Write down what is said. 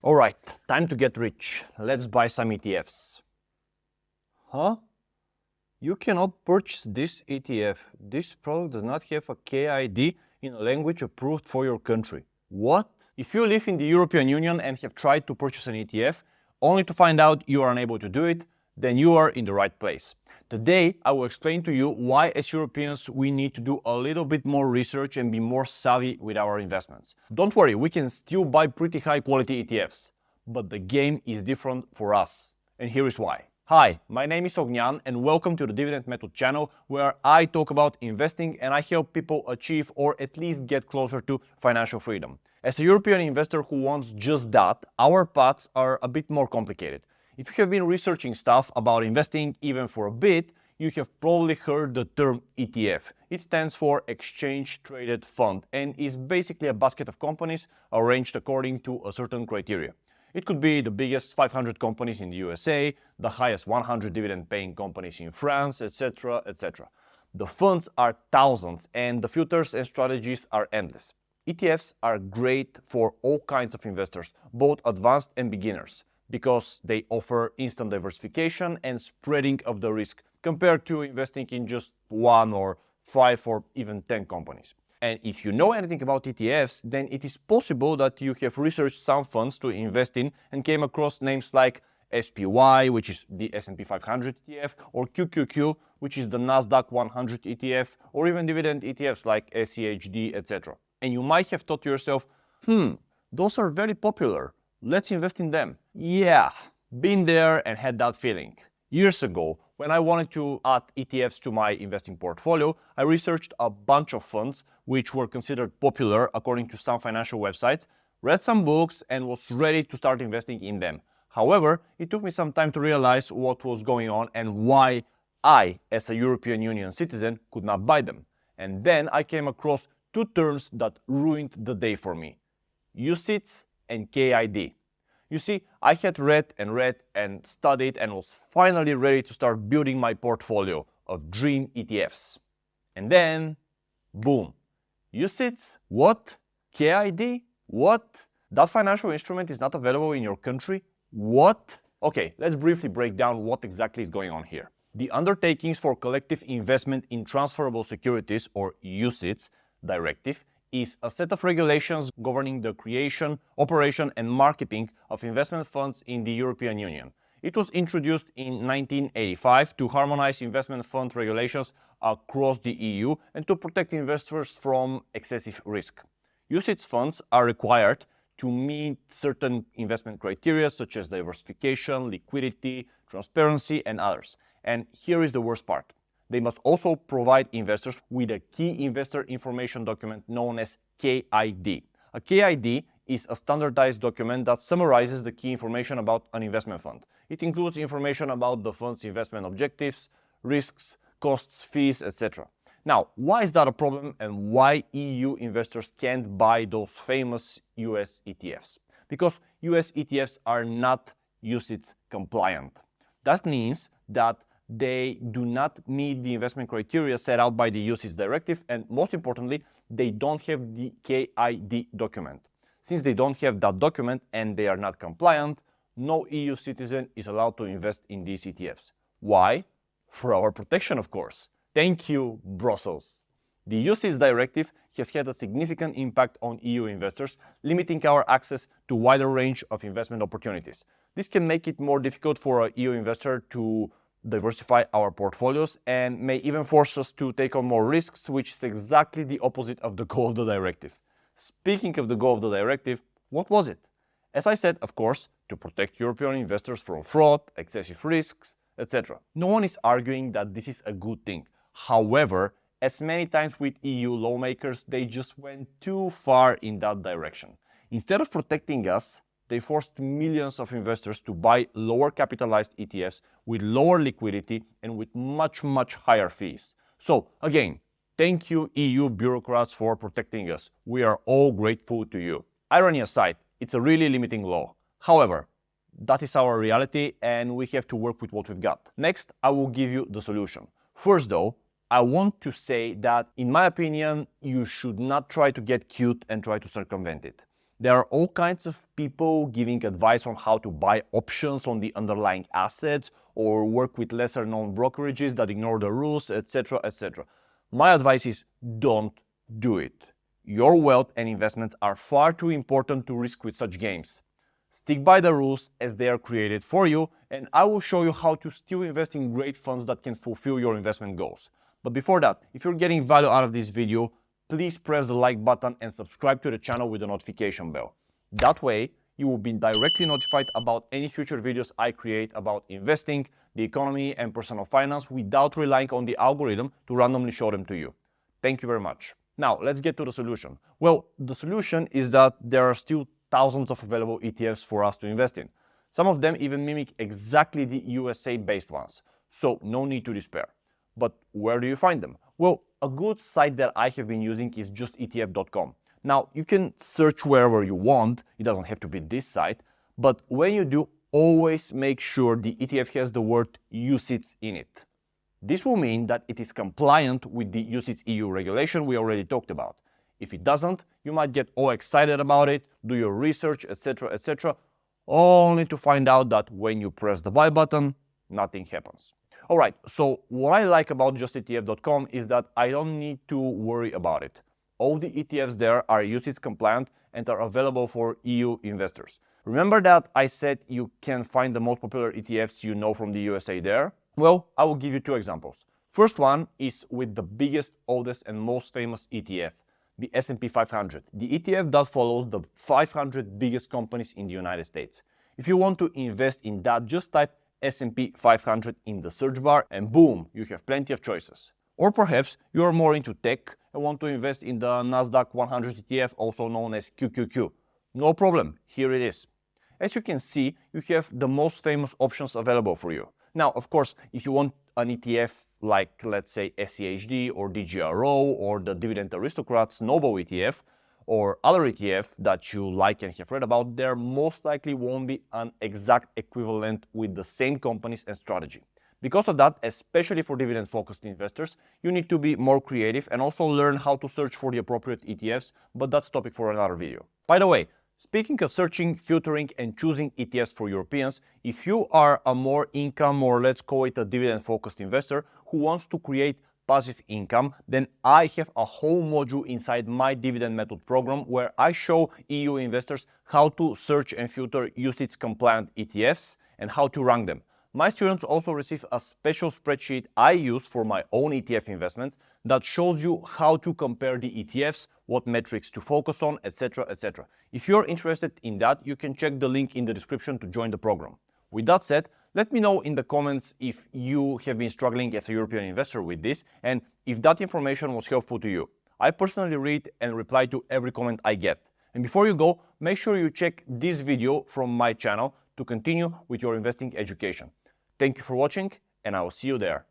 Alright, time to get rich. Let's buy some ETFs. Huh? You cannot purchase this ETF. This product does not have a KID in a language approved for your country. What? If you live in the European Union and have tried to purchase an ETF, only to find out you are unable to do it, then you are in the right place. Today, I will explain to you why as Europeans we need to do a little bit more research and be more savvy with our investments. Don't worry, we can still buy pretty high quality ETFs, but the game is different for us. And here is why. Hi, my name is Ognan and welcome to the Dividend Method channel, where I talk about investing and I help people achieve or at least get closer to financial freedom. As a European investor who wants just that, our paths are a bit more complicated. If you have been researching stuff about investing even for a bit, you have probably heard the term ETF. It stands for Exchange Traded Fund and is basically a basket of companies arranged according to a certain criteria. It could be the biggest 500 companies in the USA, the highest 100 dividend-paying companies in France, etc., etc. The funds are thousands and the filters and strategies are endless. ETFs are great for all kinds of investors, both advanced and beginners, because they offer instant diversification and spreading of the risk compared to investing in just 1 or 5 or even 10 companies. And if you know anything about ETFs, then it is possible that you have researched some funds to invest in and came across names like SPY, which is the S&P 500 ETF, or QQQ, which is the Nasdaq 100 ETF, or even dividend ETFs like SEHD, etc. And you might have thought to yourself, those are very popular. Let's invest in them. Yeah, been there and had that feeling. Years ago, when I wanted to add ETFs to my investing portfolio, I researched a bunch of funds which were considered popular according to some financial websites, read some books and was ready to start investing in them. However, it took me some time to realize what was going on and why I, as a European Union citizen, could not buy them. And then I came across two terms that ruined the day for me: UCITS and KID. You see, I had read and studied and was finally ready to start building my portfolio of dream ETFs. And then, boom. UCITS? What? KID? What? That financial instrument is not available in your country? What? Okay, let's briefly break down what exactly is going on here. The Undertakings for Collective Investment in Transferable Securities, or UCITS, directive is a set of regulations governing the creation, operation and marketing of investment funds in the European Union. It was introduced in 1985 to harmonize investment fund regulations across the EU and to protect investors from excessive risk. UCITS funds are required to meet certain investment criteria such as diversification, liquidity, transparency and others. And here is the worst part. They must also provide investors with a key investor information document known as KID. A KID is a standardized document that summarizes the key information about an investment fund. It includes information about the fund's investment objectives, risks, costs, fees, etc. Now, why is that a problem and why EU investors can't buy those famous US ETFs? Because US ETFs are not UCITS compliant. That means that they do not meet the investment criteria set out by the UCITS directive, and most importantly, they don't have the KID document. Since they don't have that document and they are not compliant, no EU citizen is allowed to invest in these ETFs. Why? For our protection, of course. Thank you, Brussels. The UCITS directive has had a significant impact on EU investors, limiting our access to a wider range of investment opportunities. This can make it more difficult for an EU investor to diversify our portfolios and may even force us to take on more risks, which is exactly the opposite of the goal of the directive. Speaking of the goal of the directive, what was it? As I said, of course, to protect European investors from fraud, excessive risks, etc. No one is arguing that this is a good thing. However, as many times with EU lawmakers, they just went too far in that direction. Instead of protecting us, they forced millions of investors to buy lower capitalized ETFs with lower liquidity and with much higher fees. So again, thank you EU bureaucrats for protecting us. We are all grateful to you. Irony aside, it's a really limiting law. However, that is our reality and we have to work with what we've got. Next, I will give you the solution. First though, I want to say that in my opinion, you should not try to get cute and try to circumvent it. There are all kinds of people giving advice on how to buy options on the underlying assets or work with lesser known brokerages that ignore the rules, etc., etc. My advice is don't do it. Your wealth and investments are far too important to risk with such games. Stick by the rules as they are created for you, and I will show you how to still invest in great funds that can fulfill your investment goals. But before that, if you're getting value out of this video, please press the like button and subscribe to the channel with the notification bell. That way, you will be directly notified about any future videos I create about investing, the economy, and personal finance without relying on the algorithm to randomly show them to you. Thank you very much. Now, let's get to the solution. Well, the solution is that there are still thousands of available ETFs for us to invest in. Some of them even mimic exactly the USA-based ones, so no need to despair. But where do you find them? Well, a good site that I have been using is just ETF.com. Now, you can search wherever you want, it doesn't have to be this site, but when you do, always make sure the ETF has the word UCITS in it. This will mean that it is compliant with the UCITS EU regulation we already talked about. If it doesn't, you might get all excited about it, do your research, etc., only to find out that when you press the buy button, nothing happens. Alright, so what I like about justetf.com is that I don't need to worry about it. All the ETFs there are UCITS compliant and are available for EU investors. Remember that I said you can find the most popular ETFs you know from the USA there? Well, I will give you two examples. First one is with the biggest, oldest and most famous ETF, the S&P 500, the ETF that follows the 500 biggest companies in the United States. If you want to invest in that, just type S&P 500 in the search bar and boom, you have plenty of choices. Or perhaps you are more into tech and want to invest in the Nasdaq 100 ETF, also known as QQQ. No problem, here it is. As you can see, you have the most famous options available for you. Now, of course, if you want an ETF like, let's say, SCHD or DGRO or the Dividend Aristocrats Noble ETF or other ETF that you like and have read about, there most likely won't be an exact equivalent with the same companies and strategy. Because of that, especially for dividend-focused investors, you need to be more creative and also learn how to search for the appropriate ETFs, but that's topic for another video. By the way, speaking of searching, filtering, and choosing ETFs for Europeans, if you are a more income, or let's call it a dividend-focused investor who wants to create passive income, then I have a whole module inside my dividend method program where I show EU investors how to search and filter UCITS compliant ETFs and how to rank them. My students also receive a special spreadsheet I use for my own ETF investments that shows you how to compare the ETFs, what metrics to focus on, etc., etc. If you're interested in that, you can check the link in the description to join the program. With that said, let me know in the comments if you have been struggling as a European investor with this and if that information was helpful to you. I personally read and reply to every comment I get. And before you go, make sure you check this video from my channel to continue with your investing education. Thank you for watching, and I will see you there.